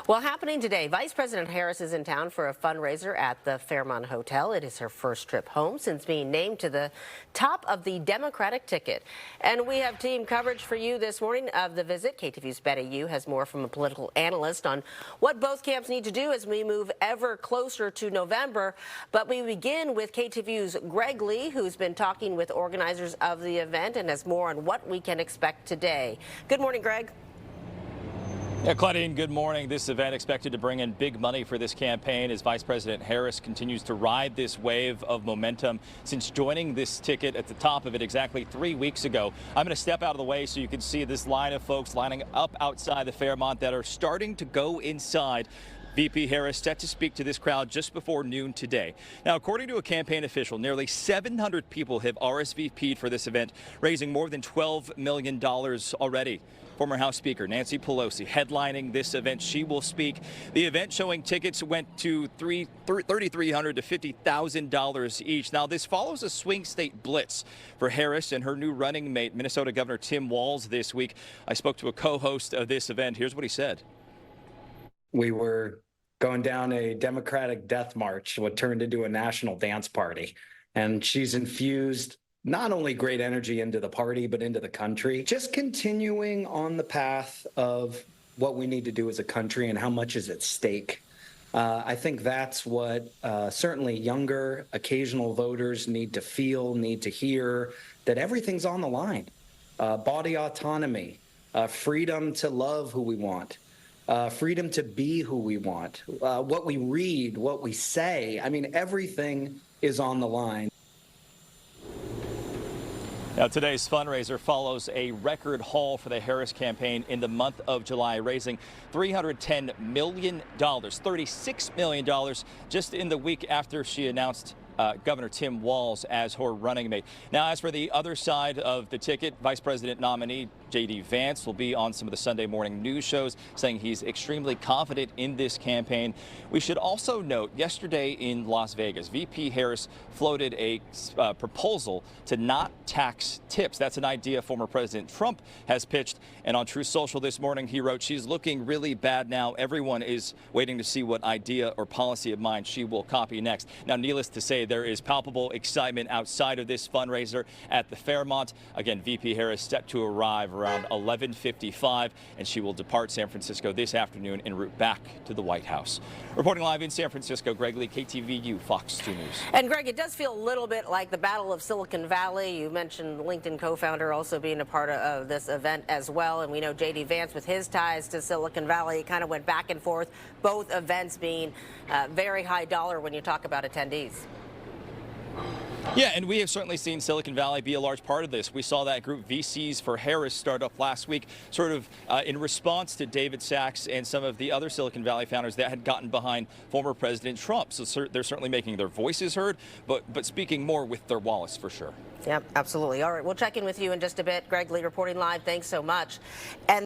Well, happening today, Vice President Harris is in town for a fundraiser at the Fairmont Hotel. It is her first trip home since being named to the top of the Democratic ticket. And we have team coverage for you this morning of the visit. KTVU's Betty Yu has more from a political analyst on what both camps need to do as we move ever closer to November. But we begin with KTVU's Greg Lee, who's been talking with organizers of the event and has more on what we can expect today. Good morning, Greg. Yeah, Claudine, good morning. This event expected to bring in big money for this campaign as Vice President Harris continues to ride this wave of momentum since joining this ticket at the top of it exactly 3 weeks ago. I'm going to step out of the way so you can see this line of folks lining up outside the Fairmont that are starting to go inside. VP Harris set to speak to this crowd just before noon today. Now, according to a campaign official, nearly 700 people have RSVP'd for this event, raising more than $12 million already. Former House Speaker Nancy Pelosi headlining this event. She will speak. The event showing tickets went to $3,300 to $50,000 each. Now, this follows a swing state blitz for Harris and her new running mate, Minnesota Governor Tim Walz, this week. I spoke to a co-host of this event. Here's what he said. We were going down a Democratic death march, what turned into a national dance party. And she's infused not only great energy into the party, but into the country. Just continuing on the path of what we need to do as a country and how much is at stake. I think that's what certainly younger, occasional voters need to feel, need to hear, that everything's on the line. Body autonomy, freedom to love who we want. Freedom to be who we want, what we read, what we say. I mean, everything is on the line. Now, today's fundraiser follows a record haul for the Harris campaign in the month of July, raising $310 million, $36 million just in the week after she announced Governor Tim Walz as her running mate. Now, as for the other side of the ticket, Vice President nominee J.D. Vance will be on some of the Sunday morning news shows, saying he's extremely confident in this campaign. We should also note, yesterday in Las Vegas, VP Harris floated a proposal to not tax tips. That's an idea former President Trump has pitched. And on Truth Social this morning, he wrote, "She's looking really bad now. Everyone is waiting to see what idea or policy of mine she will copy next." Now, needless to say, there is palpable excitement outside of this fundraiser at the Fairmont. Again, VP Harris set to arrive around 11:55, and she will depart San Francisco this afternoon en route back to the White House. Reporting live in San Francisco, Greg Lee, KTVU, Fox 2 News. And Greg, it does feel a little bit like the Battle of Silicon Valley. You mentioned LinkedIn co-founder also being a part of this event as well. And we know J.D. Vance, with his ties to Silicon Valley, kind of went back and forth, both events being very high dollar when you talk about attendees. Yeah, and we have certainly seen Silicon Valley be a large part of this. We saw that group VCs for Harris start up last week, sort of in response to David Sachs and some of the other Silicon Valley founders that had gotten behind former President Trump. So they're certainly making their voices heard, but speaking more with their wallets for sure. Yep, absolutely. All right, we'll check in with you in just a bit. Greg Lee reporting live. Thanks so much. And